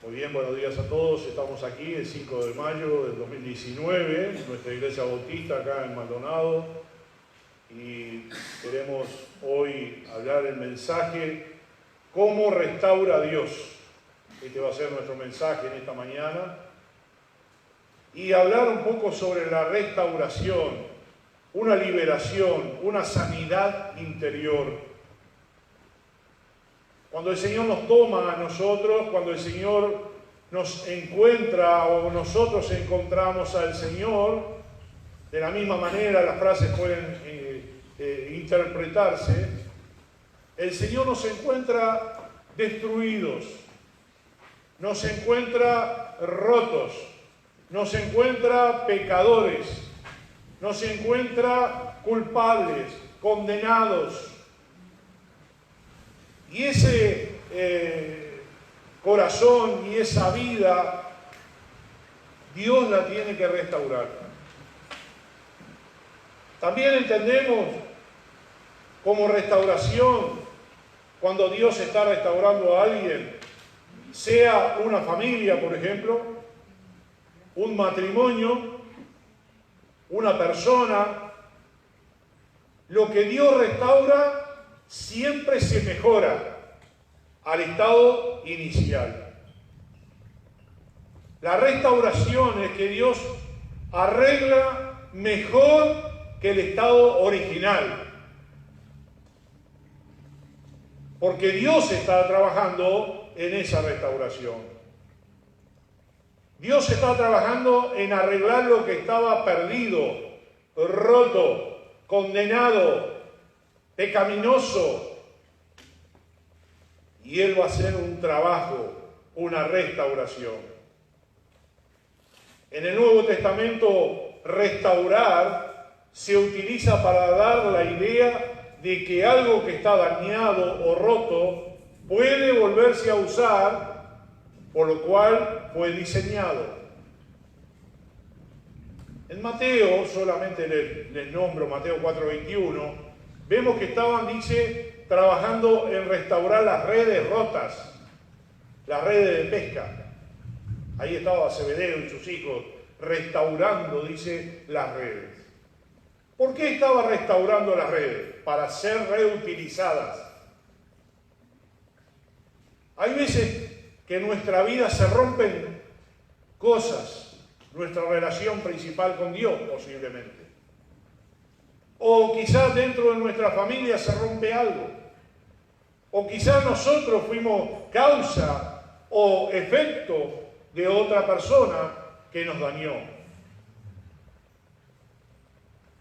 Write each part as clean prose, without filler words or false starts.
Muy bien, buenos días a todos. Estamos aquí el 5 de mayo del 2019, en nuestra iglesia bautista acá en Maldonado, y queremos hoy hablar el mensaje ¿Cómo restaura Dios? Este va a ser nuestro mensaje en esta mañana. Y hablar un poco sobre la restauración, una liberación, una sanidad interior. Cuando el Señor nos toma a nosotros, cuando el Señor nos encuentra o nosotros encontramos al Señor, de la misma manera las frases pueden interpretarse, el Señor nos encuentra destruidos, nos encuentra rotos, nos encuentra pecadores, nos encuentra culpables, condenados. Y ese corazón y esa vida, Dios la tiene que restaurar. También entendemos como restauración, cuando Dios está restaurando a alguien, sea una familia, por ejemplo, un matrimonio, una persona, lo que Dios restaura siempre se mejora al estado inicial. La restauración es que Dios arregla mejor que el estado original. Porque Dios está trabajando en esa restauración. Dios está trabajando en arreglar lo que estaba perdido, roto, condenado, pecaminoso, y Él va a hacer un trabajo, una restauración. En el Nuevo Testamento, restaurar se utiliza para dar la idea de que algo que está dañado o roto puede volverse a usar, por lo cual fue diseñado. En Mateo, solamente les nombro Mateo 4:21, vemos que estaban, dice, trabajando en restaurar las redes rotas, las redes de pesca. Ahí estaba Zebedeo y sus hijos restaurando, dice, las redes. ¿Por qué estaba restaurando las redes? Para ser reutilizadas. Hay veces que en nuestra vida se rompen cosas, nuestra relación principal con Dios posiblemente. O quizás dentro de nuestra familia se rompe algo. O quizás nosotros fuimos causa o efecto de otra persona que nos dañó.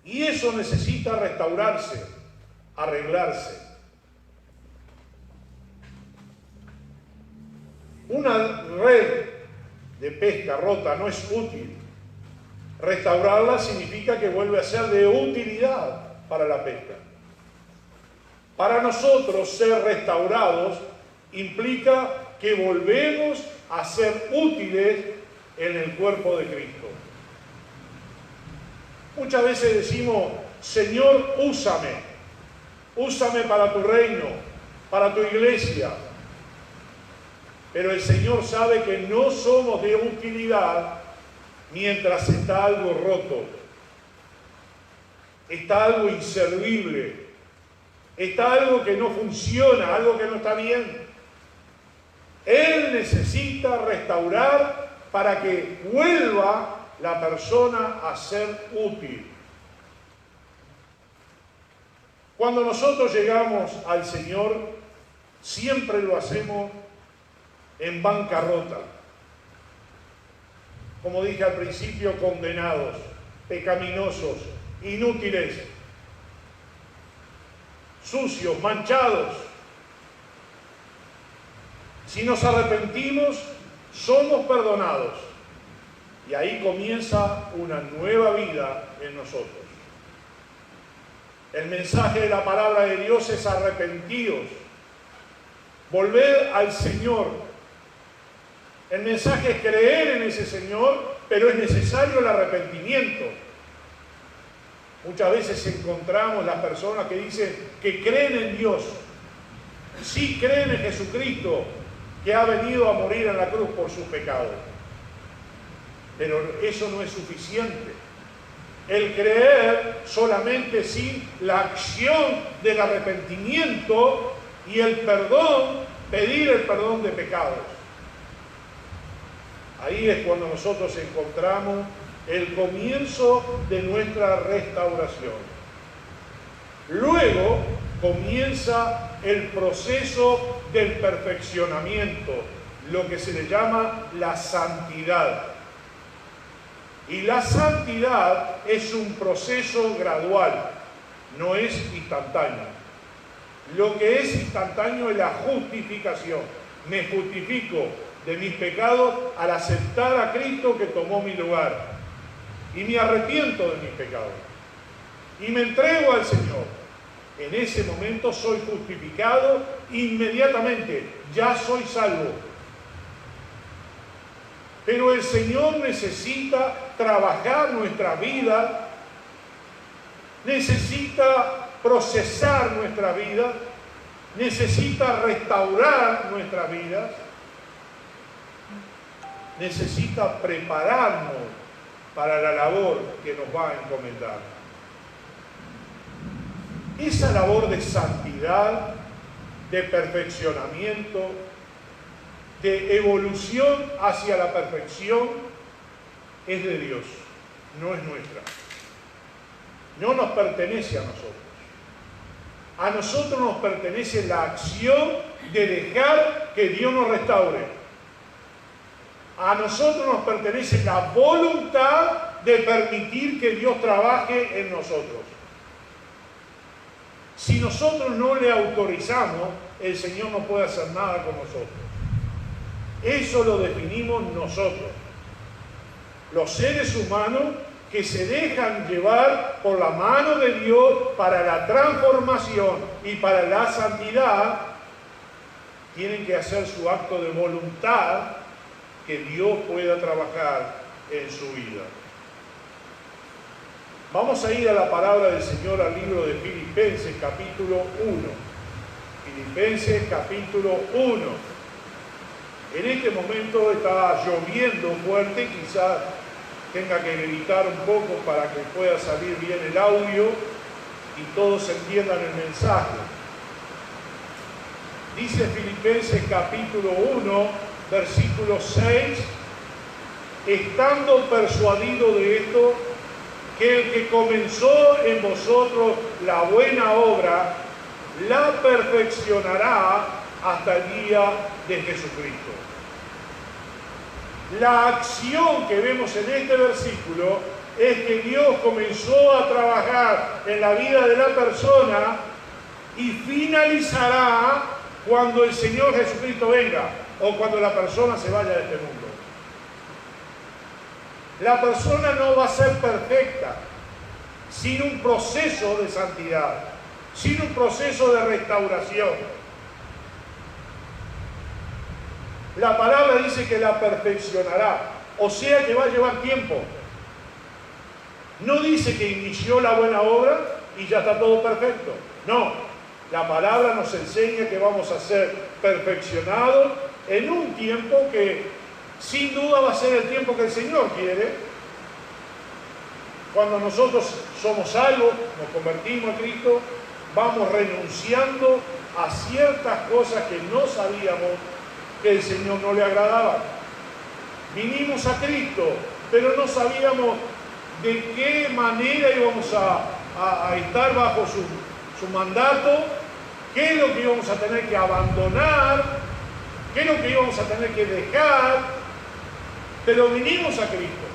Y eso necesita restaurarse, arreglarse. Una red de pesca rota no es útil. Restaurarla significa que vuelve a ser de utilidad para la pesca. Para nosotros ser restaurados implica que volvemos a ser útiles en el cuerpo de Cristo. Muchas veces decimos, Señor, úsame para tu reino, para tu iglesia. Pero el Señor sabe que no somos de utilidad mientras está algo roto, está algo inservible, está algo que no funciona, algo que no está bien. Él necesita restaurar para que vuelva la persona a ser útil. Cuando nosotros llegamos al Señor, siempre lo hacemos en bancarrota. Como dije al principio, condenados, pecaminosos, inútiles, sucios, manchados. Si nos arrepentimos, somos perdonados. Y ahí comienza una nueva vida en nosotros. El mensaje de la palabra de Dios es arrepentidos. Volver al Señor. El mensaje es creer en ese Señor, pero es necesario el arrepentimiento. Muchas veces encontramos las personas que dicen que creen en Dios, sí creen en Jesucristo, que ha venido a morir en la cruz por sus pecados. Pero eso no es suficiente. El creer solamente sin la acción del arrepentimiento y el perdón, pedir el perdón de pecados. Ahí es cuando nosotros encontramos el comienzo de nuestra restauración. Luego comienza el proceso del perfeccionamiento, lo que se le llama la santidad. Y la santidad es un proceso gradual, no es instantáneo. Lo que es instantáneo es la justificación. Me justifico de mis pecados al aceptar a Cristo que tomó mi lugar. Y me arrepiento de mis pecados. Y me entrego al Señor. En ese momento soy justificado inmediatamente. Ya soy salvo. Pero el Señor necesita trabajar nuestra vida, necesita procesar nuestra vida, necesita restaurar nuestra vida, necesita prepararnos para la labor que nos va a encomendar. Esa labor de santidad, de perfeccionamiento, de evolución hacia la perfección, es de Dios, no es nuestra. No nos pertenece a nosotros. A nosotros nos pertenece la acción de dejar que Dios nos restaure. A nosotros nos pertenece la voluntad de permitir que Dios trabaje en nosotros. Si nosotros no le autorizamos, el Señor no puede hacer nada con nosotros. Eso lo definimos nosotros, los seres humanos que se dejan llevar por la mano de Dios para la transformación y para la santidad, tienen que hacer su acto de voluntad que Dios pueda trabajar en su vida. Vamos a ir a la palabra del Señor al libro de Filipenses capítulo 1. Filipenses capítulo 1. En este momento está lloviendo fuerte, quizás tenga que gritar un poco para que pueda salir bien el audio y todos entiendan el mensaje. Dice Filipenses capítulo 1, versículo 6, estando persuadido de esto, que el que comenzó en vosotros la buena obra, la perfeccionará hasta el día de Jesucristo. La acción que vemos en este versículo es que Dios comenzó a trabajar en la vida de la persona y finalizará cuando el Señor Jesucristo venga o cuando la persona se vaya de este mundo. La persona no va a ser perfecta sin un proceso de santidad, sin un proceso de restauración. La palabra dice que la perfeccionará, o sea que va a llevar tiempo. No dice que inició la buena obra y ya está todo perfecto. No, la palabra nos enseña que vamos a ser perfeccionados en un tiempo que sin duda va a ser el tiempo que el Señor quiere. Cuando nosotros somos salvos, nos convertimos a Cristo, vamos renunciando a ciertas cosas que no sabíamos que el Señor no le agradaba. Vinimos a Cristo, pero no sabíamos de qué manera íbamos a estar bajo su mandato, qué es lo que íbamos a tener que abandonar, qué es lo que íbamos a tener que dejar, pero vinimos a Cristo.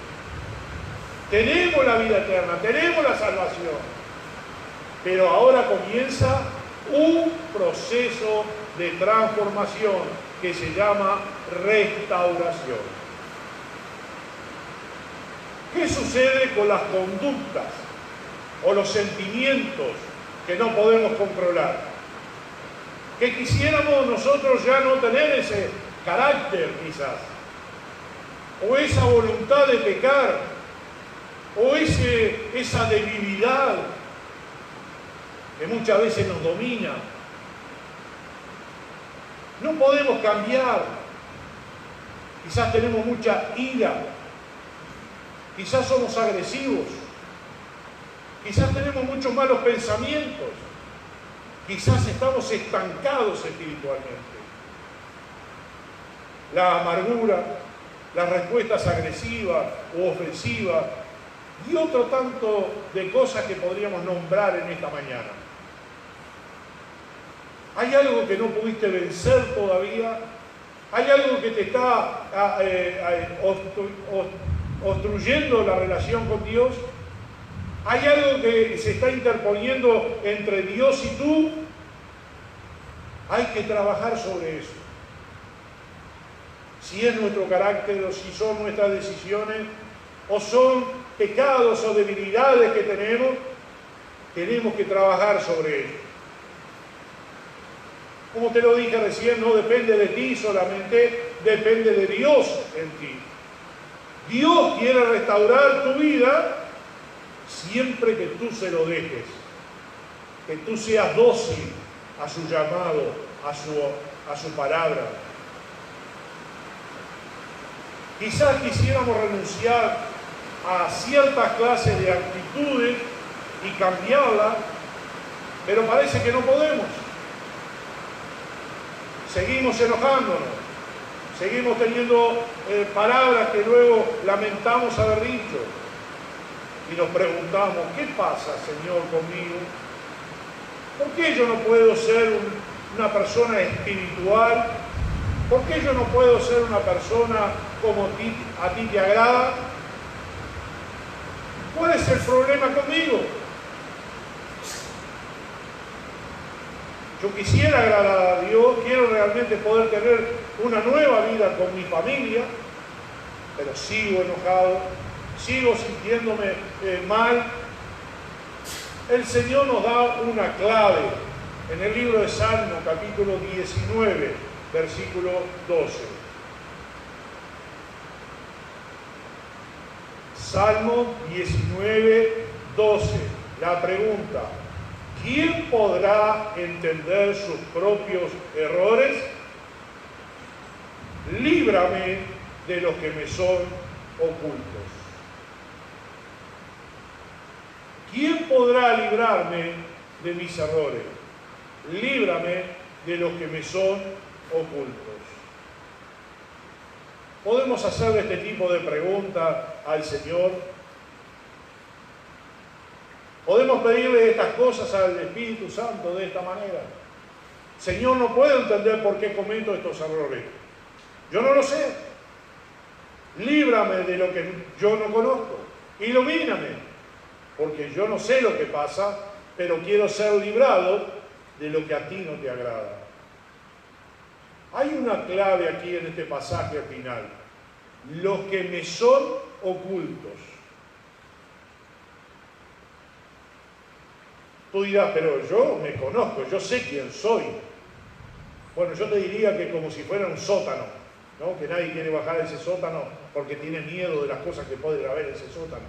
Tenemos la vida eterna, tenemos la salvación, pero ahora comienza un proceso de transformación que se llama restauración. ¿Qué sucede con las conductas o los sentimientos que no podemos controlar? Que quisiéramos nosotros ya no tener ese carácter quizás, o esa voluntad de pecar, o esa debilidad que muchas veces nos domina. No podemos cambiar. Quizás tenemos mucha ira. Quizás somos agresivos. Quizás tenemos muchos malos pensamientos. Quizás estamos estancados espiritualmente. La amargura, las respuestas agresivas o ofensivas y otro tanto de cosas que podríamos nombrar en esta mañana. ¿Hay algo que no pudiste vencer todavía? ¿Hay algo que te está obstruyendo la relación con Dios? ¿Hay algo que se está interponiendo entre Dios y tú? Hay que trabajar sobre eso. Si es nuestro carácter o si son nuestras decisiones o son pecados o debilidades que tenemos que trabajar sobre ello. Como te lo dije recién, no depende de ti solamente, depende de Dios en ti. Dios quiere restaurar tu vida siempre que tú se lo dejes, que tú seas dócil a su llamado, a su palabra. Quizás quisiéramos renunciar a ciertas clases de actitudes y cambiarlas, pero parece que no podemos. Seguimos enojándonos, seguimos teniendo palabras que luego lamentamos haber dicho. Y nos preguntamos, ¿qué pasa, Señor, conmigo? ¿Por qué yo no puedo ser una persona espiritual? ¿Por qué yo no puedo ser una persona como a ti te agrada? ¿Cuál es el problema conmigo? Yo quisiera agradar a Dios, quiero realmente poder tener una nueva vida con mi familia, pero sigo enojado, sigo sintiéndome mal. El Señor nos da una clave en el libro de Salmo, capítulo 19, versículo 12. Salmo 19, 12. La pregunta: ¿quién podrá entender sus propios errores? Líbrame de los que me son ocultos. ¿Quién podrá librarme de mis errores? Líbrame de los que me son ocultos. ¿Podemos hacerle este tipo de pregunta al Señor? ¿Podemos pedirle estas cosas al Espíritu Santo de esta manera? Señor, no puedo entender por qué cometo estos errores. Yo no lo sé. Líbrame de lo que yo no conozco. Ilumíname. Porque yo no sé lo que pasa, pero quiero ser librado de lo que a ti no te agrada. Hay una clave aquí en este pasaje al final. Los que me son ocultos. Tú dirás, pero yo me conozco, yo sé quién soy. Bueno, yo te diría que como si fuera un sótano, ¿no? Que nadie quiere bajar a ese sótano porque tiene miedo de las cosas que puede haber en ese sótano.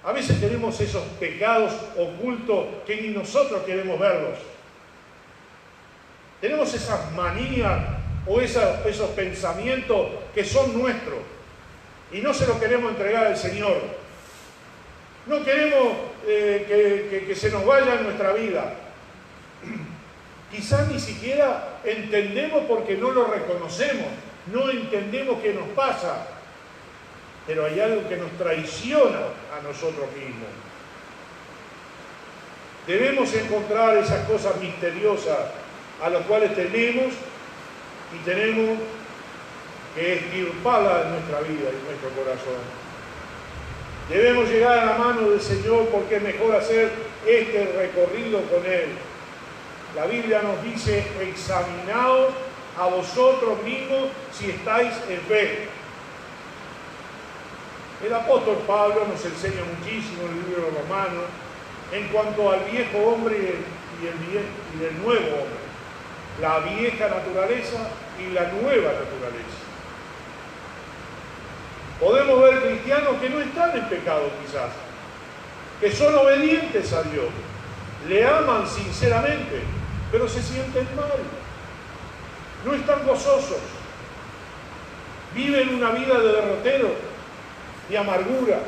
A veces tenemos esos pecados ocultos que ni nosotros queremos verlos. Tenemos esas manías o esos pensamientos que son nuestros y no se los queremos entregar al Señor. No queremos que se nos vaya en nuestra vida. Quizás ni siquiera entendemos porque no lo reconocemos, no entendemos qué nos pasa, pero hay algo que nos traiciona a nosotros mismos. Debemos encontrar esas cosas misteriosas a las cuales tenemos que extirparlas en nuestra vida y en nuestro corazón. Debemos llegar a la mano del Señor porque es mejor hacer este recorrido con Él. La Biblia nos dice, examinaos a vosotros mismos si estáis en fe. El apóstol Pablo nos enseña muchísimo en el libro de Romanos en cuanto al viejo hombre y el nuevo hombre. La vieja naturaleza y la nueva naturaleza. Podemos ver cristianos que no están en pecado quizás, que son obedientes a Dios, le aman sinceramente, pero se sienten mal. no están gozosos, viven una vida de derrotero, de amargura.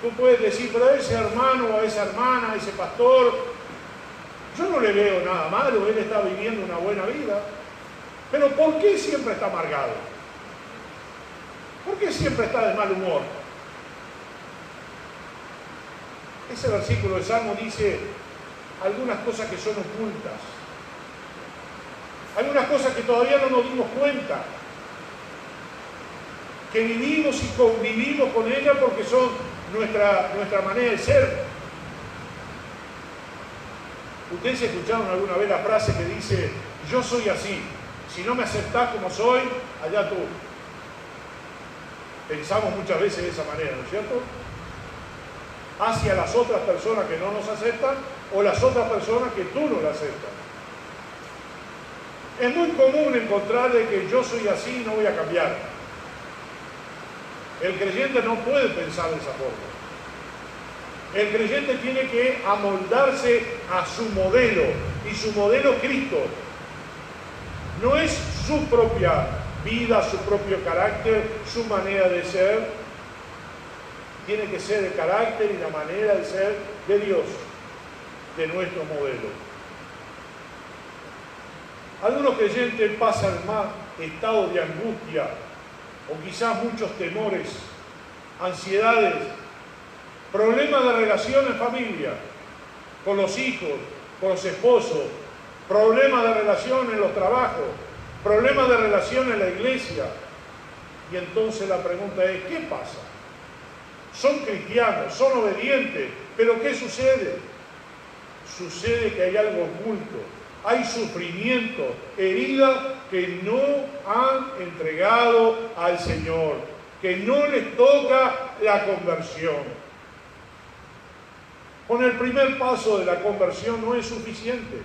Tú puedes decir, pero a ese hermano o a esa hermana, a ese pastor, yo no le veo nada malo, él está viviendo una buena vida. Pero ¿por qué siempre está amargado? ¿Por qué siempre está de mal humor? Ese versículo de Salmo dice algunas cosas que son ocultas, algunas cosas que todavía no nos dimos cuenta, que vivimos y convivimos con ellas porque son nuestra manera de ser. Ustedes escucharon alguna vez la frase que dice, yo soy así, si no me aceptás como soy, allá tú. Pensamos muchas veces de esa manera, ¿no es cierto? Hacia las otras personas que no nos aceptan o las otras personas que tú no las aceptas. Es muy común encontrar de que yo soy así y no voy a cambiar. El creyente no puede pensar de esa forma. El creyente tiene que amoldarse a su modelo, y su modelo es Cristo. No es su propia vida, su propio carácter, su manera de ser. Tiene que ser el carácter y la manera de ser de Dios, de nuestro modelo. Algunos creyentes pasan más estados de angustia, o quizás muchos temores, ansiedades, problemas de relación en familia, con los hijos, con los esposos, problemas de relación en los trabajos, problemas de relación en la iglesia. Y entonces la pregunta es, ¿qué pasa? Son cristianos, son obedientes, pero ¿qué sucede? Sucede que hay algo oculto, hay sufrimiento, heridas que no han entregado al Señor, que no les toca la conversión. Con el primer paso de la conversión no es suficiente.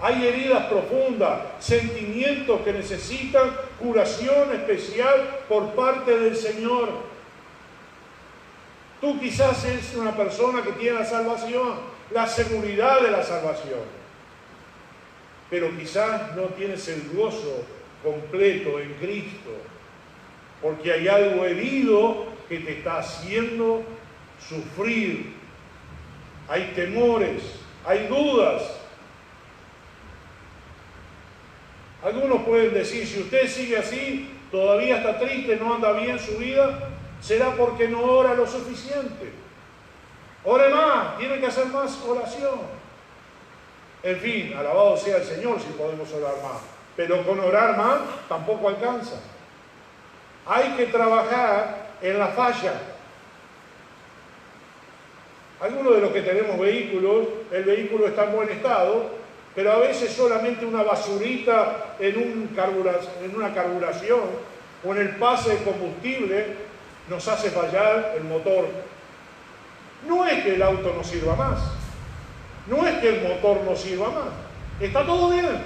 Hay heridas profundas, sentimientos que necesitan curación especial por parte del Señor. Tú quizás eres una persona que tiene la salvación, la seguridad de la salvación, pero quizás no tienes el gozo completo en Cristo, porque hay algo herido que te está haciendo sufrir. Hay temores, hay dudas. Algunos pueden decir, si usted sigue así, todavía está triste, no anda bien su vida, será porque no ora lo suficiente. Ore más, tiene que hacer más oración. En fin, alabado sea el Señor si podemos orar más. Pero con orar más tampoco alcanza. Hay que trabajar en la falla. Algunos de los que tenemos vehículos, el vehículo está en buen estado, pero a veces solamente una basurita en una carburación o en el pase de combustible nos hace fallar el motor. No es que el auto no sirva más, no es que el motor no sirva más, está todo bien,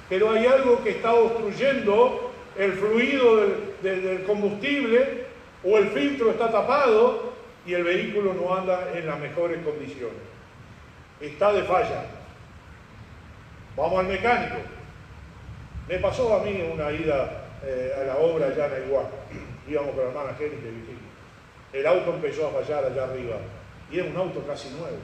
pero hay algo que está obstruyendo el fluido del combustible, o el filtro está tapado y el vehículo no anda en las mejores condiciones. Está de falla. Vamos al mecánico. Me pasó a mí una ida a la obra allá en Aiguá. Íbamos con la hermana Angélica y Virginia. El auto empezó a fallar allá arriba. Y era un auto casi nuevo.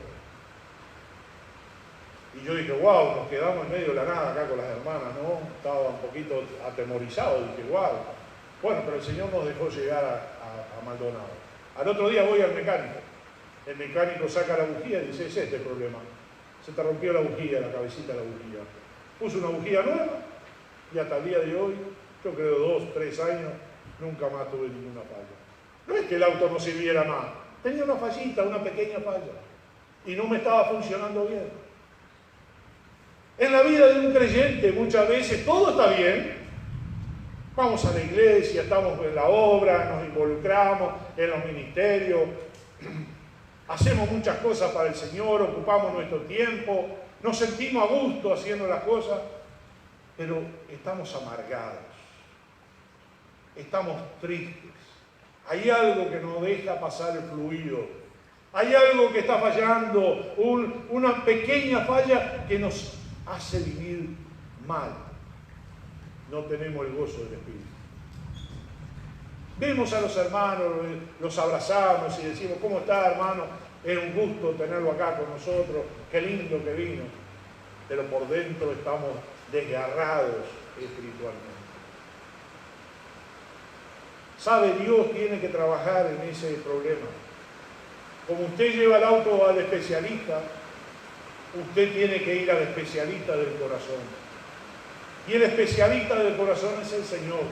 Y yo dije, wow, nos quedamos en medio de la nada acá con las hermanas, ¿no? Estaba un poquito atemorizado. Dije, wow. Bueno, pero el Señor nos dejó llegar a Maldonado. Al otro día voy al mecánico. El mecánico saca la bujía y dice, es este el problema. Se te rompió la bujía, la cabecita de la bujía. Puso una bujía nueva y hasta el día de hoy, yo creo 2, 3 años, nunca más tuve ninguna falla. No es que el auto no sirviera más, tenía una fallita, una pequeña falla, y no me estaba funcionando bien. En la vida de un creyente muchas veces todo está bien, vamos a la iglesia, estamos en la obra, nos involucramos en los ministerios, hacemos muchas cosas para el Señor, ocupamos nuestro tiempo, nos sentimos a gusto haciendo las cosas, pero estamos amargados, estamos tristes. Hay algo que no deja pasar el fluido. Hay algo que está fallando, una pequeña falla que nos hace vivir mal. No tenemos el gozo del Espíritu. Vemos a los hermanos, los abrazamos y decimos, ¿cómo está, hermano? Es un gusto tenerlo acá con nosotros, qué lindo que vino. Pero por dentro estamos desgarrados espiritualmente. ¿Sabe? Dios tiene que trabajar en ese problema. Como usted lleva el auto al especialista, usted tiene que ir al especialista del corazón. Y el especialista del corazón es el Señor.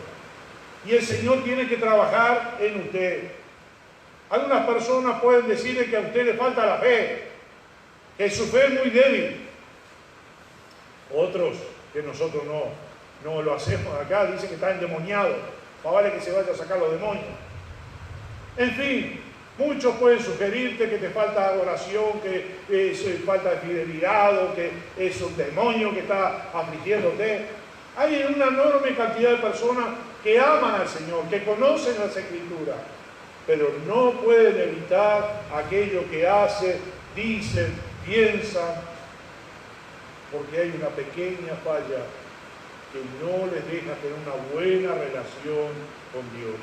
Y el Señor tiene que trabajar en usted. Algunas personas pueden decirle que a usted le falta la fe, que su fe es muy débil. Otros, que nosotros no lo hacemos acá, dicen que está endemoniado. Más vale que se vaya a sacar los demonios. En fin, muchos pueden sugerirte que te falta oración, que es falta de fidelidad, o que es un demonio que está afligiéndote. Hay una enorme cantidad de personas que aman al Señor, que conocen las Escrituras, pero no pueden evitar aquello que hacen, dicen, piensan, porque hay una pequeña falla que no les deja tener una buena relación con Dios.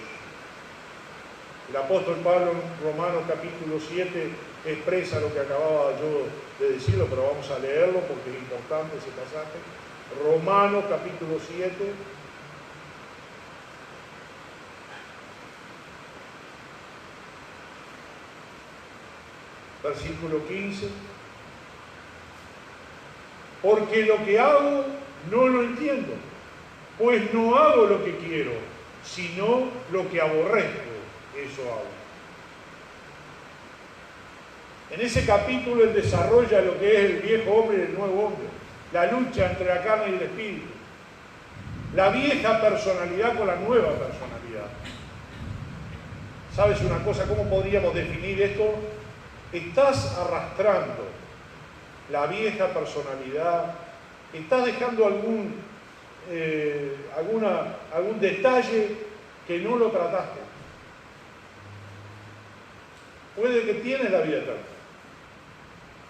El apóstol Pablo en Romanos capítulo 7 expresa lo que acababa yo de decirlo, pero vamos a leerlo porque es importante ese pasaje. Romanos capítulo 7. Versículo 15. Porque lo que hago no lo entiendo, pues no hago lo que quiero, sino lo que aborrezco, eso hago. En ese capítulo él desarrolla lo que es el viejo hombre y el nuevo hombre, la lucha entre la carne y el espíritu, la vieja personalidad con la nueva personalidad. ¿Sabes una cosa? ¿Cómo podríamos definir esto? Estás arrastrando la vieja personalidad, estás dejando algún detalle que no lo trataste. Puede que tienes la vida eterna,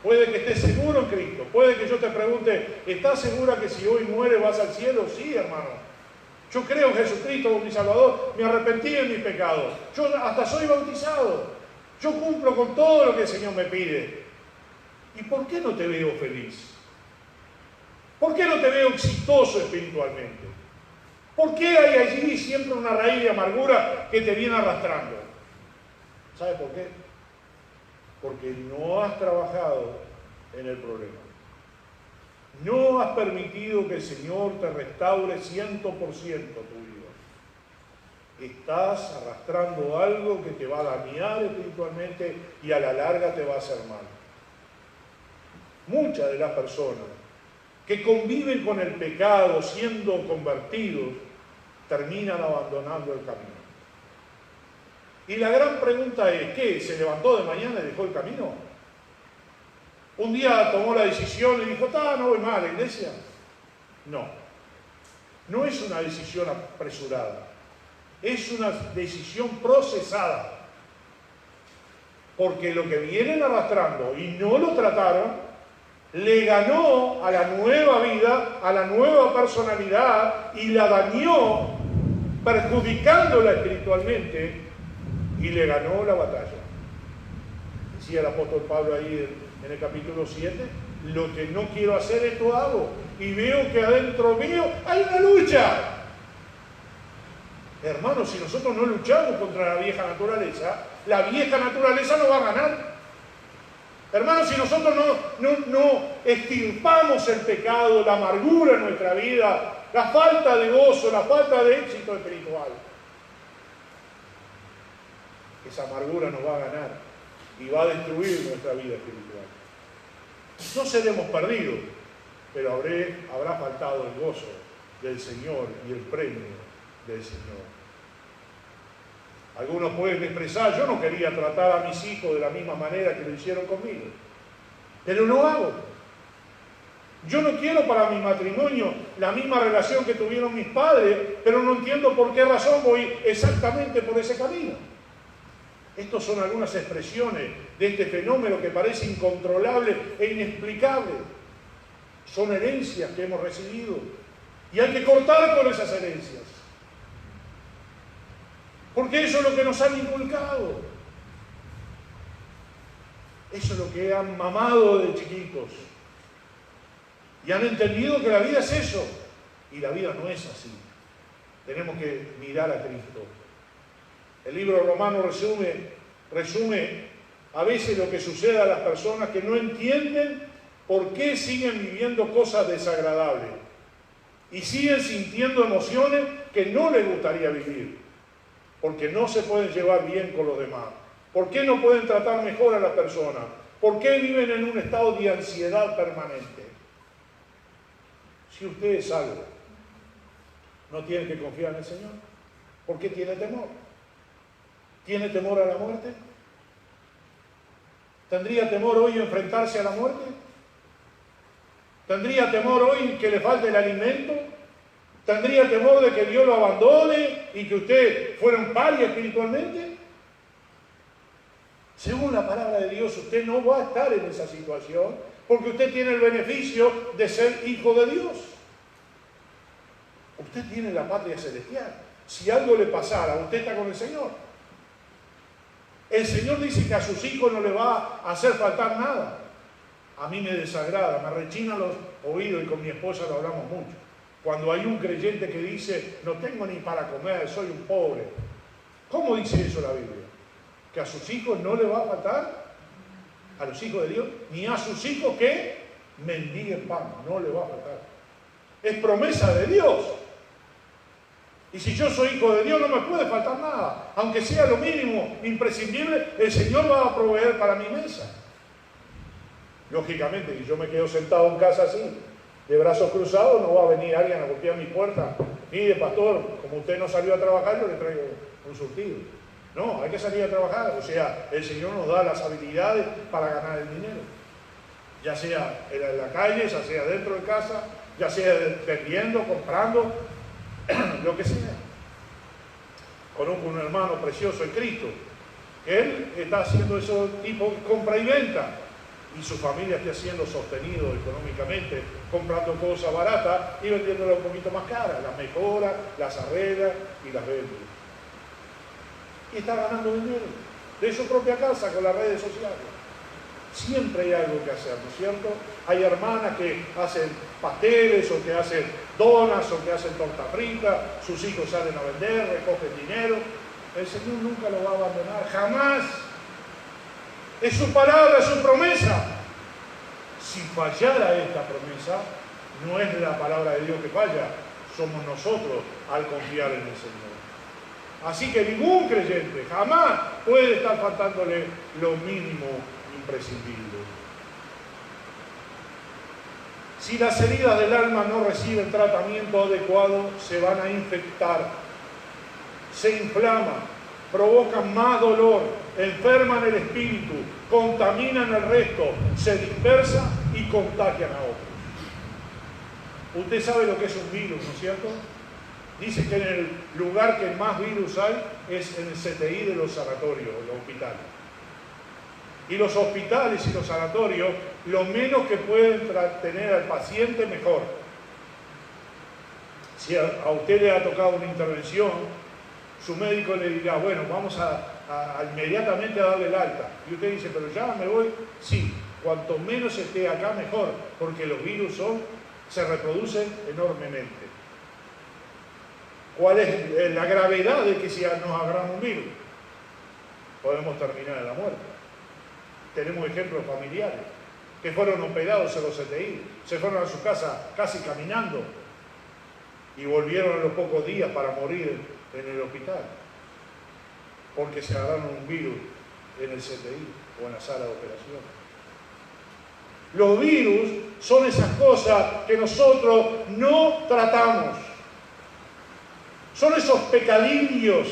puede que estés seguro en Cristo, puede que yo te pregunte, ¿estás segura que si hoy mueres vas al cielo? Sí, hermano. Yo creo en Jesucristo como mi Salvador, me arrepentí de mis pecados, yo hasta soy bautizado, yo cumplo con todo lo que el Señor me pide. ¿Y por qué no te veo feliz? ¿Por qué no te veo exitoso espiritualmente? ¿Por qué hay allí siempre una raíz de amargura que te viene arrastrando? ¿Sabes por qué? Porque no has trabajado en el problema. No has permitido que el Señor te restaure 100% tu vida. Estás arrastrando algo que te va a dañar espiritualmente y a la larga te va a hacer mal. Muchas de las personas que conviven con el pecado siendo convertidos terminan abandonando el camino. Y la gran pregunta es, ¿qué? ¿Se levantó de mañana y dejó el camino? Un día tomó la decisión y dijo, no voy más a la iglesia. No, no es una decisión apresurada, es una decisión procesada. Porque lo que vienen arrastrando y no lo trataron, le ganó a la nueva vida, a la nueva personalidad y la dañó, perjudicándola espiritualmente, y le ganó la batalla. Decía el apóstol Pablo ahí en el capítulo 7, lo que no quiero hacer esto hago, y veo que adentro mío hay una lucha. Hermanos, si nosotros no luchamos contra la vieja naturaleza no va a ganar. Hermanos, si nosotros no extirpamos el pecado, la amargura en nuestra vida, la falta de gozo, la falta de éxito espiritual, esa amargura nos va a ganar y va a destruir nuestra vida espiritual. No seremos perdidos, pero habrá faltado el gozo del Señor y el premio del Señor. Algunos pueden expresar, yo no quería tratar a mis hijos de la misma manera que lo hicieron conmigo, pero lo hago. Yo no quiero para mi matrimonio la misma relación que tuvieron mis padres, pero no entiendo por qué razón voy exactamente por ese camino. Estas son algunas expresiones de este fenómeno que parece incontrolable e inexplicable. son herencias que hemos recibido. Y hay que cortar con esas herencias. Porque eso es lo que nos han inculcado. Eso es lo que han mamado de chiquitos. Y han entendido que la vida es eso. Y la vida no es así. Tenemos que mirar a Cristo. El libro romano resume a veces lo que sucede a las personas que no entienden por qué siguen viviendo cosas desagradables y siguen sintiendo emociones que no les gustaría vivir, porque no se pueden llevar bien con los demás. ¿Por qué no pueden tratar mejor a las personas? ¿Por qué viven en un estado de ansiedad permanente? Si usted es salvo, ¿no tiene que confiar en el Señor? ¿Por qué tiene temor? ¿Tiene temor a la muerte? ¿Tendría temor hoy enfrentarse a la muerte? ¿Tendría temor hoy que le falte el alimento? ¿Tendría temor de que Dios lo abandone y que usted fuera un paria espiritualmente? Según la palabra de Dios, usted no va a estar en esa situación porque usted tiene el beneficio de ser hijo de Dios. Usted tiene la patria celestial. Si algo le pasara, usted está con el Señor. El Señor dice que a sus hijos no le va a hacer faltar nada. A mí me desagrada, me rechinan los oídos y con mi esposa lo hablamos mucho. Cuando hay un creyente que dice, no tengo ni para comer, soy un pobre. ¿Cómo dice eso la Biblia? ¿Que a sus hijos no le va a faltar? ¿A los hijos de Dios? Ni a sus hijos que mendiguen pan, no le va a faltar. Es promesa de Dios. Y si yo soy hijo de Dios no me puede faltar nada. Aunque sea lo mínimo, imprescindible, el Señor va a proveer para mi mesa. Lógicamente, si yo me quedo sentado en casa así, de brazos cruzados, no va a venir alguien a golpear mi puerta. Mire, pastor, como usted no salió a trabajar, yo le traigo un surtido. No, hay que salir a trabajar. O sea, el Señor nos da las habilidades para ganar el dinero. Ya sea en la calle, ya sea dentro de casa, ya sea vendiendo, comprando, lo que sea. Conozco un hermano precioso en Cristo, que él está haciendo eso tipo compra y venta. Y su familia está siendo sostenido económicamente, comprando cosas baratas y vendiéndolas un poquito más caras. Las mejora, las arregla y las vende. Y está ganando dinero de su propia casa con las redes sociales. Siempre hay algo que hacer, ¿no es cierto? Hay hermanas que hacen pasteles o que hacen donas o que hacen torta frita, sus hijos salen a vender, recogen dinero. El Señor nunca lo va a abandonar, jamás. Es su palabra, es su promesa. Si fallara esta promesa, no es la palabra de Dios que falla, somos nosotros al confiar en el Señor. Así que ningún creyente jamás puede estar faltándole lo mínimo imprescindible. Si las heridas del alma no reciben tratamiento adecuado, se van a infectar, se inflaman, provocan más dolor, enferman el espíritu, contaminan el resto, se dispersan y contagian a otros. Usted sabe lo que es un virus, ¿no es cierto? Dice que en el lugar que más virus hay es en el CTI de los sanatorios, los hospitales. Y los hospitales y los sanatorios, lo menos que pueden tener al paciente, mejor. Si a usted le ha tocado una intervención, su médico le dirá, bueno, vamos a inmediatamente a darle el alta. Y usted dice, pero ya me voy. Sí, cuanto menos esté acá, mejor, porque los virus se reproducen enormemente. ¿Cuál es la gravedad de que si nos agarramos un virus? Podemos terminar en la muerte. Tenemos ejemplos familiares que fueron operados en los CTI, se fueron a su casa casi caminando y volvieron a los pocos días para morir en el hospital porque se agarraron un virus en el CTI o en la sala de operación. Los virus son esas cosas que nosotros no tratamos. Son esos pecadillos,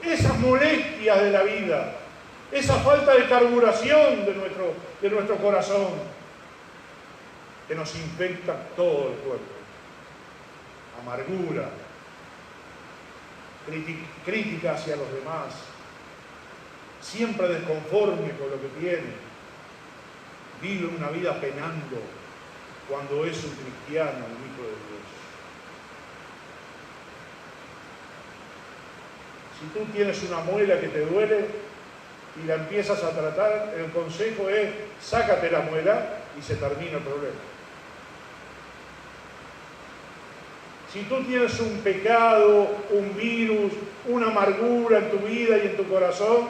esas molestias de la vida, esa falta de carburación de nuestro corazón que nos infecta todo el cuerpo. Amargura, crítica hacia los demás, siempre desconforme con lo que tiene, vive una vida penando, cuando es un cristiano, un hijo de Dios. Si tú tienes una muela que te duele y la empiezas a tratar, el consejo es: sácate la muela y se termina el problema. Si tú tienes un pecado, un virus, una amargura en tu vida y en tu corazón,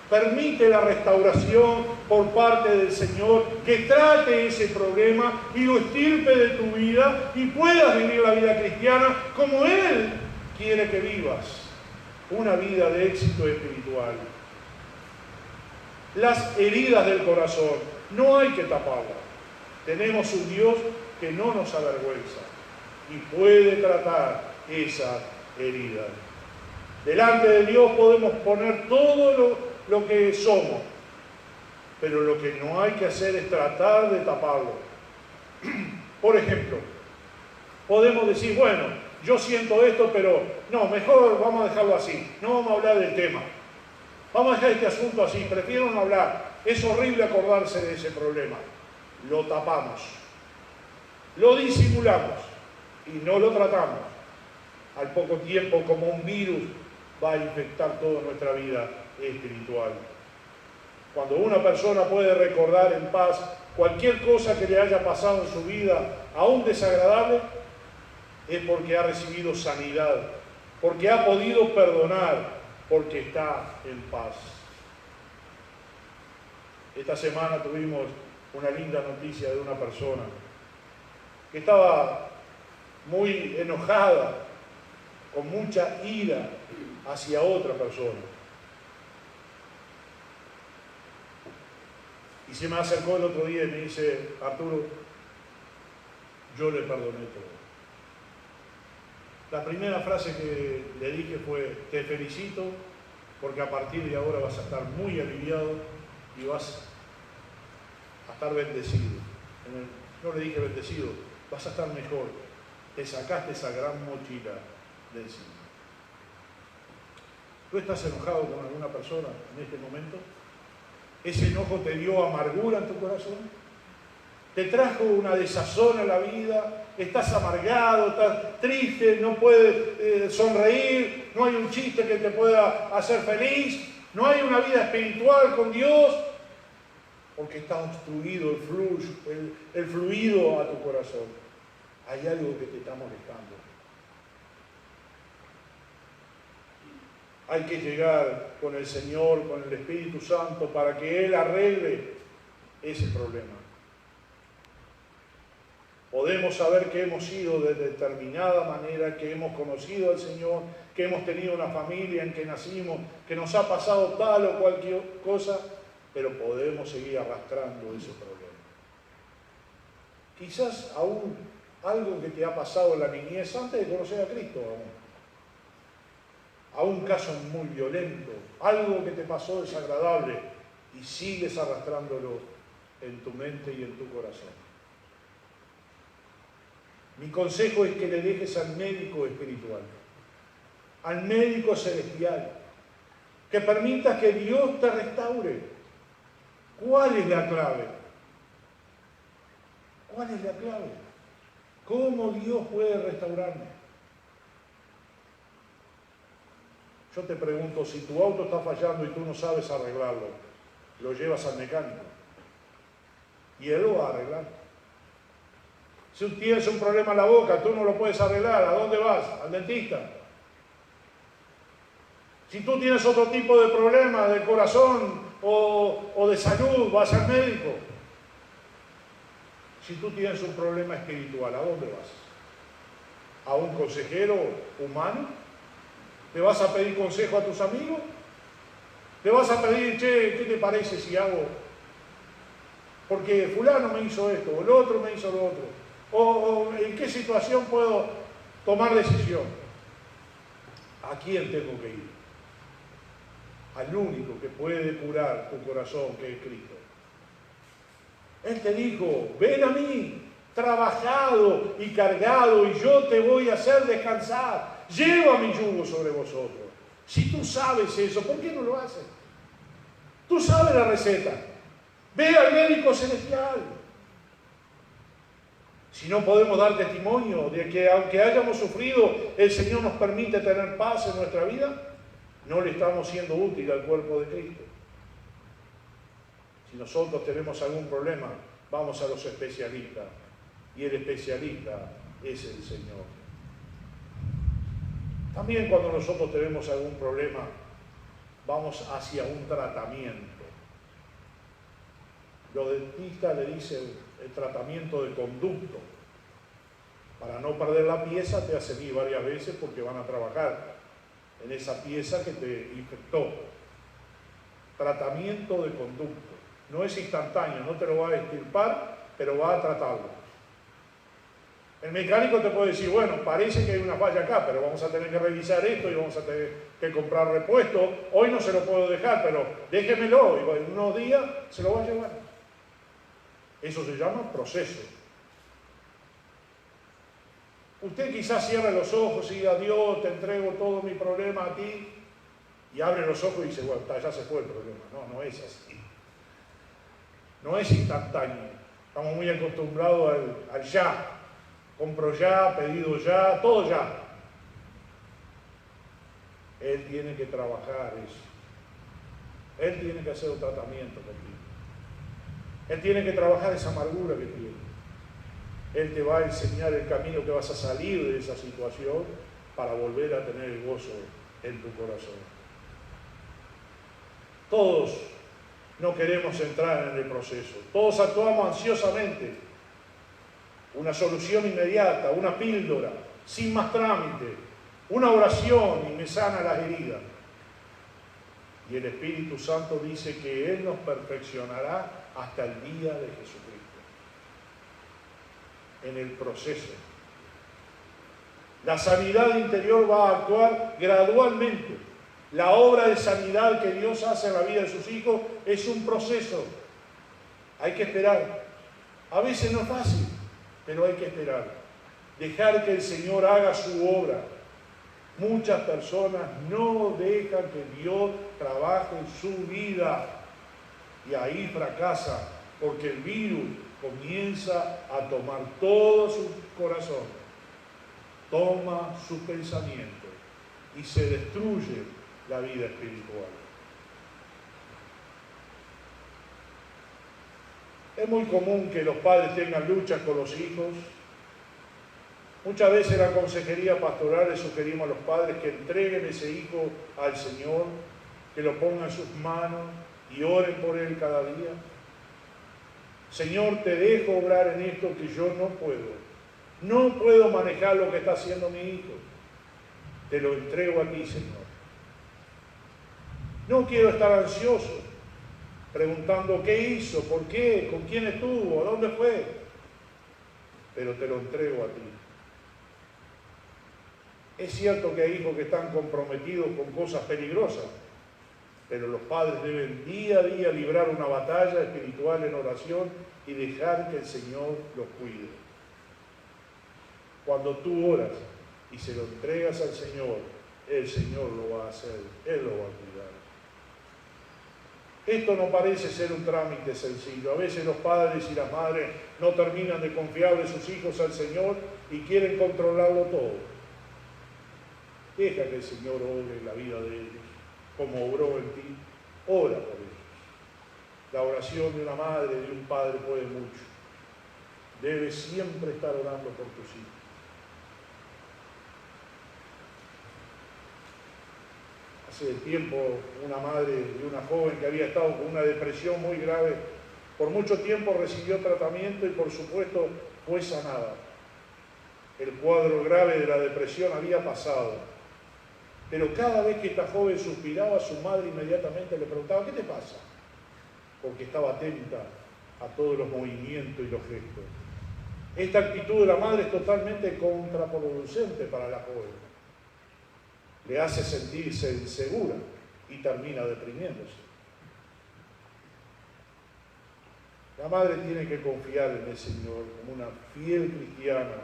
permite la restauración por parte del Señor, que trate ese problema y lo extirpe de tu vida y puedas vivir la vida cristiana como Él quiere que vivas, una vida de éxito espiritual. Las heridas del corazón no hay que taparlas. Tenemos un Dios que no nos avergüenza y puede tratar esas heridas. Delante de Dios podemos poner todo lo que somos, pero lo que no hay que hacer es tratar de taparlo. Por ejemplo, podemos decir: bueno, yo siento esto, pero no, mejor vamos a dejarlo así, no vamos a hablar del tema, vamos a dejar este asunto así, prefiero no hablar, es horrible acordarse de ese problema. Lo tapamos, lo disimulamos y no lo tratamos. Al poco tiempo, como un virus, va a infectar toda nuestra vida espiritual. Cuando una persona puede recordar en paz cualquier cosa que le haya pasado en su vida, aún desagradable, es porque ha recibido sanidad, porque ha podido perdonar, porque está en paz. Esta semana tuvimos una linda noticia de una persona que estaba muy enojada, con mucha ira hacia otra persona. Y se me acercó el otro día y me dice: Arturo, yo le perdoné todo. La primera frase que le dije fue: te felicito, porque a partir de ahora vas a estar muy aliviado y vas a estar bendecido. No le dije bendecido, vas a estar mejor. Te sacaste esa gran mochila de encima. ¿Tú estás enojado con alguna persona en este momento? ¿Ese enojo te dio amargura en tu corazón? ¿Te trajo una desazón a la vida? ¿Estás amargado? ¿Estás triste? ¿No puedes sonreír? ¿No hay un chiste que te pueda hacer feliz? ¿No hay una vida espiritual con Dios? Porque está obstruido el fluido a tu corazón. Hay algo que te está molestando. Hay que llegar con el Señor, con el Espíritu Santo, para que Él arregle ese problema. Podemos saber que hemos sido de determinada manera, que hemos conocido al Señor, que hemos tenido una familia en que nacimos, que nos ha pasado tal o cualquier cosa, pero podemos seguir arrastrando ese problema. Quizás aún algo que te ha pasado en la niñez antes de conocer a Cristo, a un caso muy violento, algo que te pasó desagradable y sigues arrastrándolo en tu mente y en tu corazón. Mi consejo es que le dejes al médico espiritual, al médico celestial, que permitas que Dios te restaure. ¿Cuál es la clave? ¿Cuál es la clave? ¿Cómo Dios puede restaurarme? Yo te pregunto, si tu auto está fallando y tú no sabes arreglarlo, lo llevas al mecánico y él lo va a arreglar. Si tienes un problema en la boca, tú no lo puedes arreglar, ¿a dónde vas? Al dentista. Si tú tienes otro tipo de problema de corazón o de salud, vas al médico. Si tú tienes un problema espiritual, ¿a dónde vas? ¿A un consejero humano? ¿Te vas a pedir consejo a tus amigos? ¿Te vas a pedir, che, ¿qué te parece si hago? Porque fulano me hizo esto, o el otro me hizo lo otro. O ¿en qué situación puedo tomar decisión? ¿A quién tengo que ir? Al único que puede curar tu corazón, que es Cristo. Él te dijo: ven a mí, trabajado y cargado, y yo te voy a hacer descansar. Lleva mi yugo sobre vosotros. Si tú sabes eso, ¿por qué no lo haces? Tú sabes la receta. Ve al médico celestial. Si no podemos dar testimonio de que aunque hayamos sufrido, el Señor nos permite tener paz en nuestra vida, no le estamos siendo útil al cuerpo de Cristo. Si nosotros tenemos algún problema, vamos a los especialistas. Y el especialista es el Señor. También cuando nosotros tenemos algún problema, vamos hacia un tratamiento. Los dentistas le dicen el tratamiento de conducto. Para no perder la pieza te hacen ir varias veces porque van a trabajar en esa pieza que te infectó. Tratamiento de conducto. No es instantáneo, no te lo va a extirpar, pero va a tratarlo. El mecánico te puede decir, bueno, parece que hay una falla acá, pero vamos a tener que revisar esto y vamos a tener que comprar repuesto. Hoy no se lo puedo dejar, pero déjemelo y en unos días se lo va a llevar. Eso se llama proceso. Usted quizás cierra los ojos y diga, Dios, te entrego todo mi problema a ti, y abre los ojos y dice, bueno, ya se fue el problema. No, no es así. No es instantáneo. Estamos muy acostumbrados al ya. Compro ya, pedido ya, todo ya. Él tiene que trabajar eso. Él tiene que hacer un tratamiento contigo. Él tiene que trabajar esa amargura que tiene. Él te va a enseñar el camino que vas a salir de esa situación para volver a tener el gozo en tu corazón. Todos no queremos entrar en el proceso. Todos actuamos ansiosamente. Una solución inmediata, una píldora, sin más trámite, una oración y me sana las heridas. Y el Espíritu Santo dice que Él nos perfeccionará hasta el día de Jesucristo. En el proceso. La sanidad interior va a actuar gradualmente. La obra de sanidad que Dios hace en la vida de sus hijos es un proceso. Hay que esperar. A veces no es fácil, pero hay que esperar. Dejar que el Señor haga su obra. Muchas personas no dejan que Dios trabaje en su vida y ahí fracasan porque el virus comienza a tomar todo su corazón, toma su pensamiento y se destruye la vida espiritual. Es muy común que los padres tengan luchas con los hijos. Muchas veces en la consejería pastoral le sugerimos a los padres que entreguen ese hijo al Señor, que lo pongan en sus manos y oren por él cada día. Señor, te dejo obrar en esto que yo no puedo. No puedo manejar lo que está haciendo mi hijo. Te lo entrego a ti, Señor. No quiero estar ansioso, preguntando qué hizo, por qué, con quién estuvo, a dónde fue. Pero te lo entrego a ti. Es cierto que hay hijos que están comprometidos con cosas peligrosas, pero los padres deben día a día librar una batalla espiritual en oración y dejar que el Señor los cuide. Cuando tú oras y se lo entregas al Señor, el Señor lo va a hacer, Él lo va a cuidar. Esto no parece ser un trámite sencillo. A veces los padres y las madres no terminan de confiarle sus hijos al Señor y quieren controlarlo todo. Deja que el Señor obre en la vida de ellos, como obró en ti. Ora por ellos. La oración de una madre, de un padre puede mucho. Debes siempre estar orando por tus hijos. Hace tiempo una madre de una joven que había estado con una depresión muy grave, por mucho tiempo recibió tratamiento y por supuesto fue sanada. El cuadro grave de la depresión había pasado. Pero cada vez que esta joven suspiraba, su madre inmediatamente le preguntaba, ¿qué te pasa? Porque estaba atenta a todos los movimientos y los gestos. Esta actitud de la madre es totalmente contraproducente para la joven. Le hace sentirse insegura y termina deprimiéndose. La madre tiene que confiar en el Señor como una fiel cristiana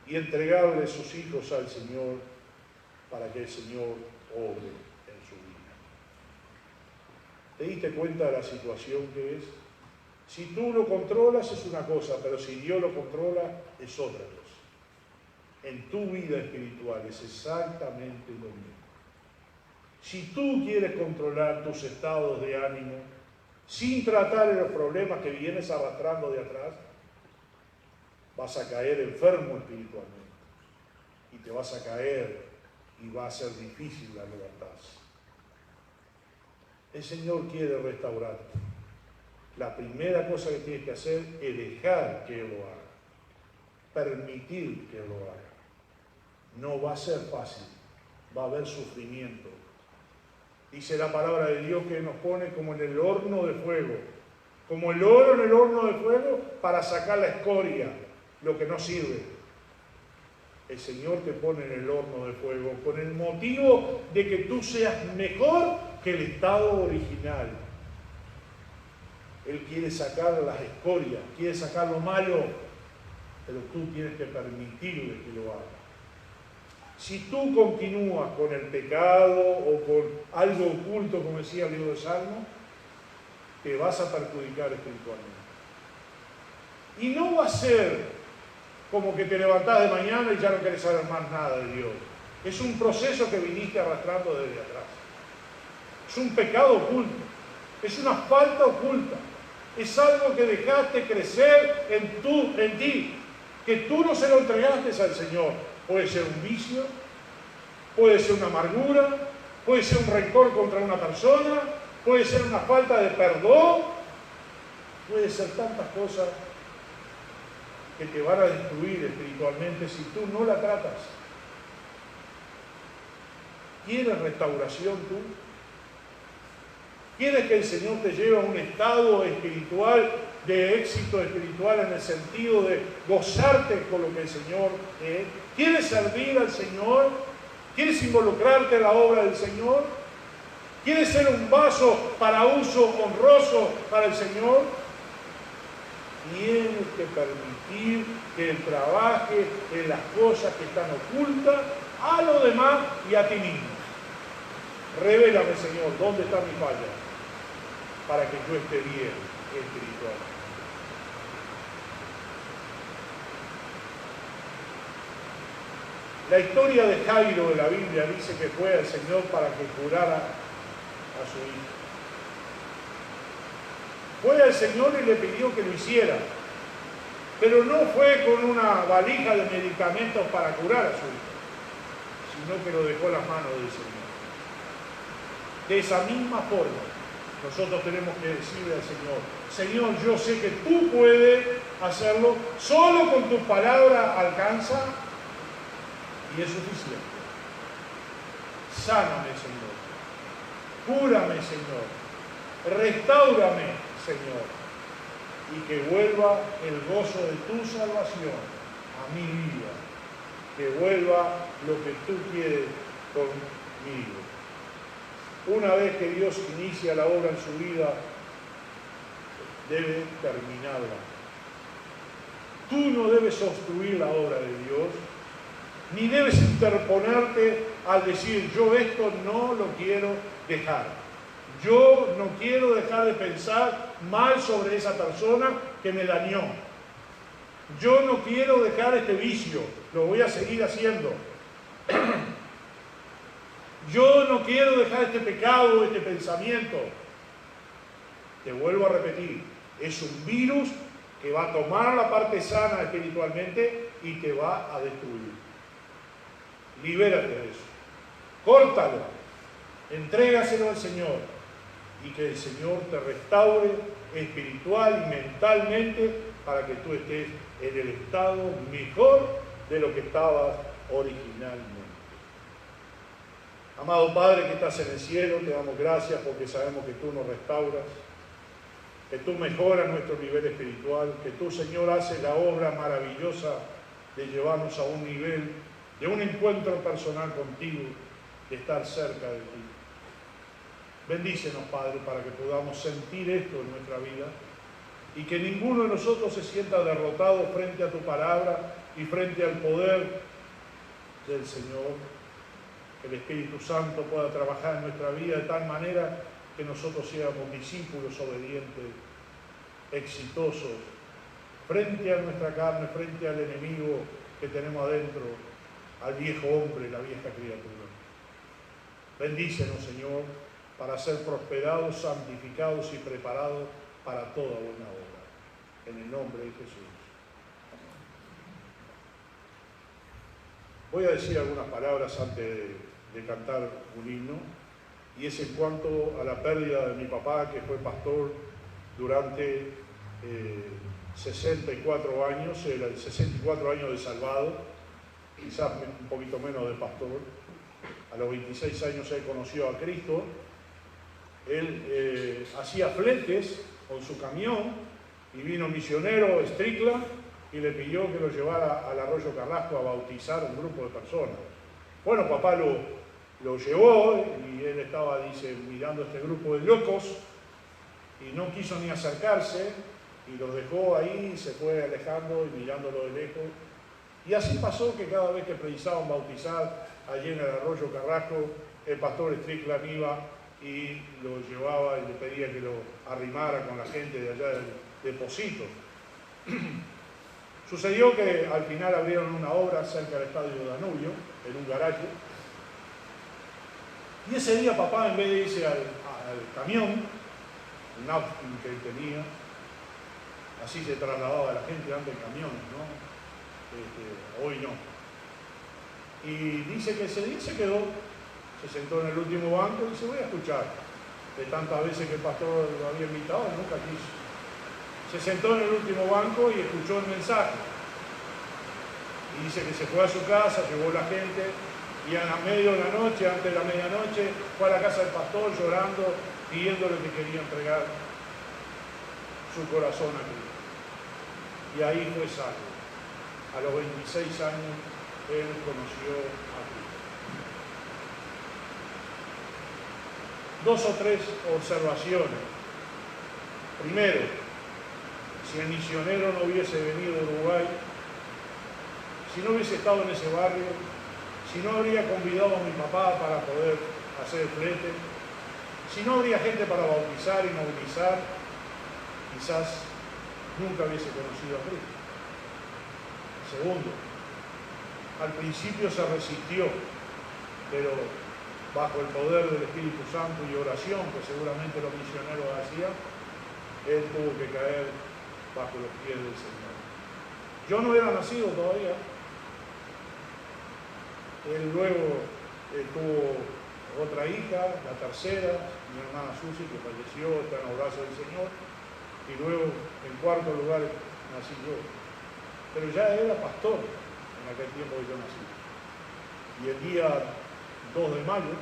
y entregarle sus hijos al Señor para que el Señor obre en su vida. ¿Te diste cuenta de la situación que es? Si tú lo controlas es una cosa, pero si Dios lo controla es otra cosa. En tu vida espiritual es exactamente lo mismo. Si tú quieres controlar tus estados de ánimo sin tratar de los problemas que vienes arrastrando de atrás, vas a caer enfermo espiritualmente y te vas a caer y va a ser difícil la levantarse. El Señor quiere restaurarte. La primera cosa que tienes que hacer es dejar que Él lo haga, permitir que Él lo haga. No va a ser fácil, va a haber sufrimiento. Dice la palabra de Dios que nos pone como en el horno de fuego, como el oro en el horno de fuego para sacar la escoria, lo que no sirve. El Señor te pone en el horno de fuego con el motivo de que tú seas mejor que el estado original. Él quiere sacar las escorias, quiere sacar lo malo, pero tú tienes que permitirle que lo haga. Si tú continúas con el pecado o con algo oculto, como decía el libro de Salmo, te vas a perjudicar espiritualmente. Y no va a ser como que te levantás de mañana y ya no querés saber más nada de Dios. Es un proceso que viniste arrastrando desde atrás. Es un pecado oculto. Es una falta oculta. Es algo que dejaste crecer en ti, que tú no se lo entregaste al Señor. Puede ser un vicio, puede ser una amargura, puede ser un rencor contra una persona, puede ser una falta de perdón, puede ser tantas cosas que te van a destruir espiritualmente si tú no la tratas. ¿Quieres restauración tú? ¿Quieres que el Señor te lleve a un estado espiritual, de éxito espiritual en el sentido de gozarte con lo que el Señor es? ¿Quieres servir al Señor? ¿Quieres involucrarte en la obra del Señor? ¿Quieres ser un vaso para uso honroso para el Señor? Tienes que permitir que Él trabaje en las cosas que están ocultas a los demás y a ti mismo. Revélame, Señor, dónde está mi falla para que yo esté bien espiritualmente. La historia de Jairo de la Biblia dice que fue al Señor para que curara a su hijo. Fue al Señor y le pidió que lo hiciera, pero no fue con una valija de medicamentos para curar a su hijo, sino que lo dejó en las manos del Señor. De esa misma forma, nosotros tenemos que decirle al Señor: Señor, yo sé que tú puedes hacerlo, solo con tu palabra alcanza y es suficiente. Sáname, Señor. Cúrame, Señor. Restáurame, Señor. Y que vuelva el gozo de tu salvación a mi vida. Que vuelva lo que tú quieres conmigo. Una vez que Dios inicia la obra en su vida, debe terminarla. Tú no debes obstruir la obra de Dios, ni debes interponerte al decir: yo esto no lo quiero dejar. Yo no quiero dejar de pensar mal sobre esa persona que me dañó. Yo no quiero dejar este vicio, lo voy a seguir haciendo. Yo no quiero dejar este pecado, este pensamiento. Te vuelvo a repetir, es un virus que va a tomar la parte sana espiritualmente y te va a destruir. Libérate de eso. Córtalo. Entrégaselo al Señor y que el Señor te restaure espiritual y mentalmente para que tú estés en el estado mejor de lo que estabas originalmente. Amado Padre que estás en el cielo, te damos gracias porque sabemos que tú nos restauras, que tú mejoras nuestro nivel espiritual, que tú, Señor, haces la obra maravillosa de llevarnos a un nivel de un encuentro personal contigo, de estar cerca de ti. Bendícenos, Padre, para que podamos sentir esto en nuestra vida y que ninguno de nosotros se sienta derrotado frente a tu palabra y frente al poder del Señor. Que el Espíritu Santo pueda trabajar en nuestra vida de tal manera que nosotros seamos discípulos obedientes exitosos frente a nuestra carne, frente al enemigo que tenemos adentro, al viejo hombre, la vieja criatura. Bendícenos, Señor, para ser prosperados, santificados y preparados para toda buena obra. En el nombre de Jesús. Voy a decir algunas palabras antes de cantar un himno, y es en cuanto a la pérdida de mi papá, que fue pastor durante 64 años, era el 64 años de salvado, quizás un poquito menos de pastor. A los 26 años él conoció a Cristo. Él hacía fletes con su camión y vino misionero Strickland y le pidió que lo llevara al Arroyo Carrasco a bautizar a un grupo de personas. Bueno, papá lo llevó y él estaba, dice, mirando a este grupo de locos y no quiso ni acercarse y los dejó ahí y se fue alejando y mirándolo de lejos. Y así pasó que cada vez que precisaban bautizar allí en el Arroyo Carrasco, el pastor Strickland iba y lo llevaba y le pedía que lo arrimara con la gente de allá del Pocito. Sucedió que al final abrieron una obra cerca del estadio de Danubio, en un garaje, y ese día papá, en vez de irse al camión, un Austin que él tenía, así se trasladaba la gente antes en camiones, ¿no? Hoy no. Y dice que ese día se quedó, se sentó en el último banco y dice, voy a escuchar. De tantas veces que el pastor lo había invitado, nunca quiso. Se sentó en el último banco y escuchó el mensaje. Y dice que se fue a su casa, llevó la gente, y a medio de la noche, antes de la medianoche, fue a la casa del pastor llorando, pidiéndole que quería entregar su corazón a Cristo. Y ahí fue salvo. A los 26 años, él conoció a Cristo. Dos o tres observaciones. Primero, si el misionero no hubiese venido a Uruguay, si no hubiese estado en ese barrio, si no habría convidado a mi papá para poder hacer el flete, si no habría gente para bautizar y movilizar, quizás nunca hubiese conocido a Cristo. Segundo, al principio se resistió, pero bajo el poder del Espíritu Santo y oración, que seguramente los misioneros hacían, él tuvo que caer bajo los pies del Señor. Yo no era nacido todavía. Él luego tuvo otra hija, la tercera, mi hermana Susi, que falleció, está en los brazos del Señor, y luego en cuarto lugar nací yo. Pero ya era pastor en aquel tiempo que yo nací. Y el día 2 de mayo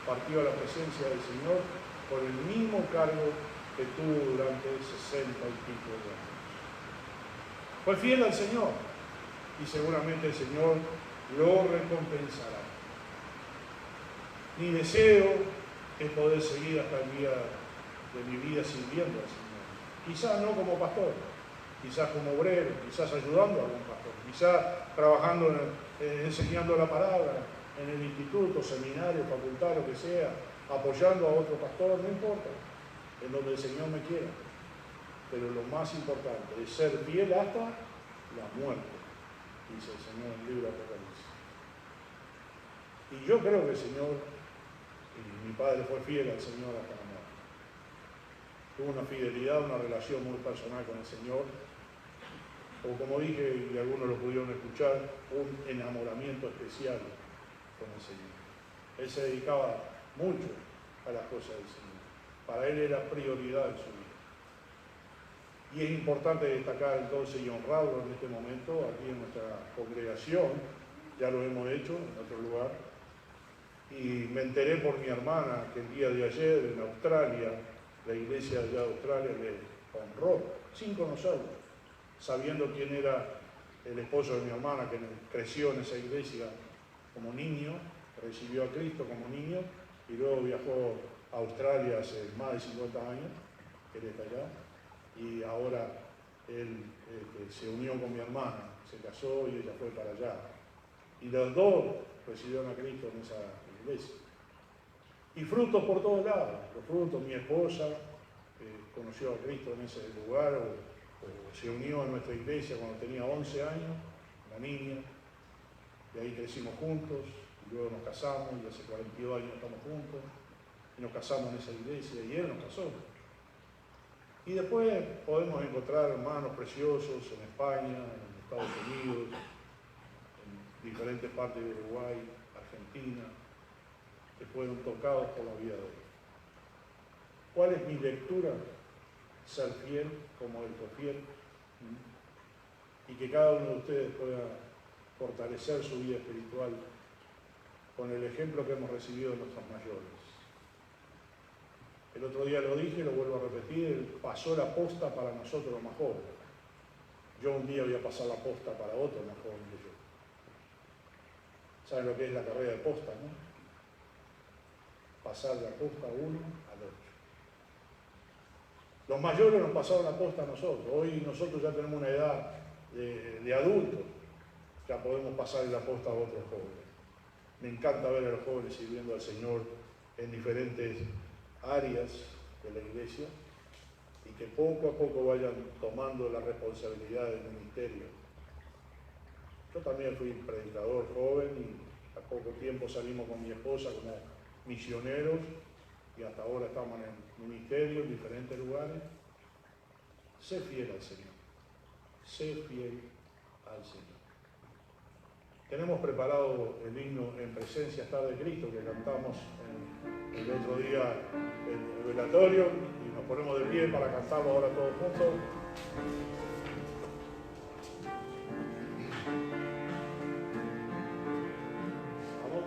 partió a la presencia del Señor por el mismo cargo que tuvo durante 60 y pico de años. Fue fiel al Señor y seguramente el Señor lo recompensará. Mi deseo es poder seguir hasta el día de mi vida sirviendo al Señor. Quizás no como pastor, quizás como obrero, quizás ayudando a algún pastor, quizás trabajando, enseñando la palabra en el instituto, seminario, facultad, lo que sea, apoyando a otro pastor, no importa, en donde el Señor me quiera. Pero lo más importante es ser fiel hasta la muerte, dice el Señor en el libro de Apocalipsis. Y yo creo que el Señor, y mi padre fue fiel al Señor hasta la muerte. Tuvo una fidelidad, una relación muy personal con el Señor, o como dije, y algunos lo pudieron escuchar, un enamoramiento especial con el Señor. Él se dedicaba mucho a las cosas del Señor. Para él era prioridad en su vida. Y es importante destacar entonces y honrarlo en este momento aquí en nuestra congregación. Ya lo hemos hecho en otro lugar. Y me enteré por mi hermana que el día de ayer en Australia, la iglesia de allá de Australia le honró, sin conocerlo, sabiendo quién era el esposo de mi hermana, que creció en esa iglesia como niño, recibió a Cristo como niño y luego viajó a Australia hace más de 50 años, él está allá, y ahora él se unió con mi hermana, se casó y ella fue para allá. Y los dos recibieron a Cristo en esa iglesia. Y frutos por todos lados, los frutos, mi esposa, conoció a Cristo en ese lugar o se unió a nuestra iglesia cuando tenía 11 años, una niña, y ahí crecimos juntos, y luego nos casamos, y hace 42 años estamos juntos, y nos casamos en esa iglesia, y él nos casó. Y después podemos encontrar hermanos preciosos en España, en Estados Unidos, en diferentes partes de Uruguay, Argentina, que fueron tocados por la vida de él. ¿Cuál es mi lectura? Ser fiel como él fue fiel, y que cada uno de ustedes pueda fortalecer su vida espiritual con el ejemplo que hemos recibido de nuestros mayores. El otro día lo dije y lo vuelvo a repetir, él pasó la posta para nosotros los más jóvenes. Yo un día voy a pasar la posta para otro más joven que yo. ¿Saben lo que es la carrera de posta, no? Pasar la posta uno al otro. Los mayores nos pasaron la posta a nosotros. Hoy nosotros ya tenemos una edad de adultos. Ya podemos pasar la posta a otros jóvenes. Me encanta ver a los jóvenes sirviendo al Señor en diferentes áreas de la iglesia y que poco a poco vayan tomando la responsabilidad del ministerio. Yo también fui predicador joven y a poco tiempo salimos con mi esposa como misioneros y hasta ahora estamos en el ministerio en diferentes lugares. Sé fiel al Señor. Sé fiel al Señor. Tenemos preparado el himno En presencia está de Cristo que cantamos el otro día en el velatorio y nos ponemos de pie para cantarlo ahora todos juntos. Vamos.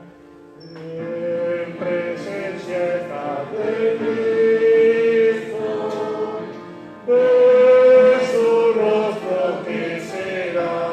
En presencia está de Cristo, de su rostro que será.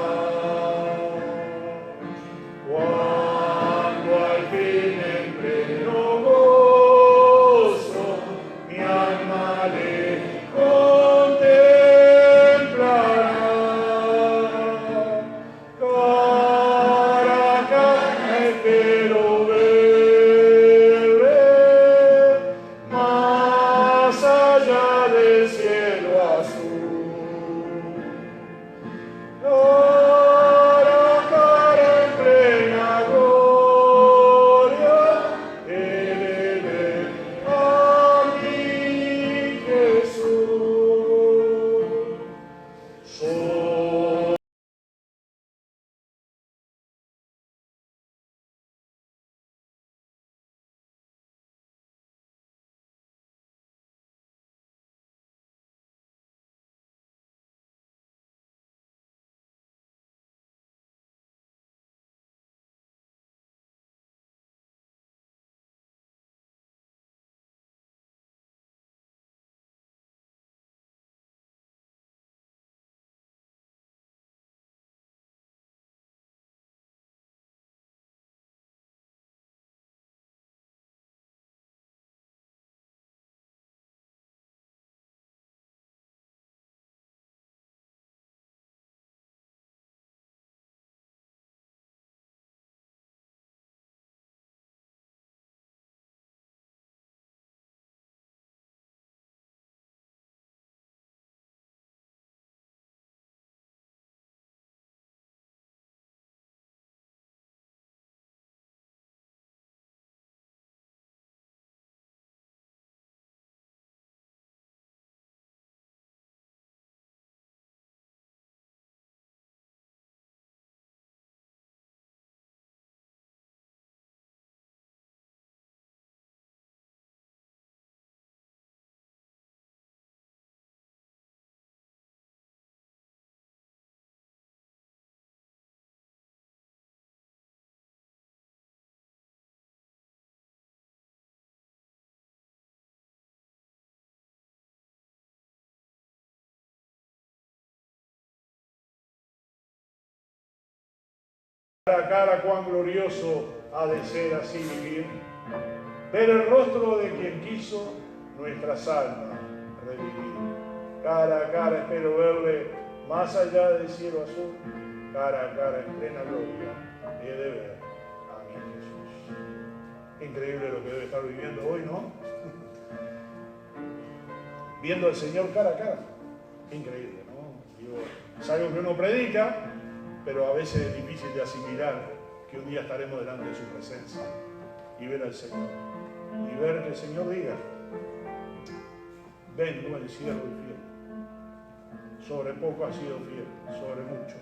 Cara a cara, cuán glorioso ha de ser así vivir, ver el rostro de quien quiso nuestras almas revivir. Cara a cara espero verle más allá del cielo azul, cara a cara en plena gloria he de ver a mi Jesús. Increíble lo que debe estar viviendo hoy, ¿no? viendo al Señor cara a cara. Qué increíble, ¿no? Digo, es algo que uno predica, pero a veces es difícil de asimilar que un día estaremos delante de su presencia y ver al Señor. Y ver que el Señor diga: ven, buen siervo y fiel. Sobre poco has sido fiel, sobre mucho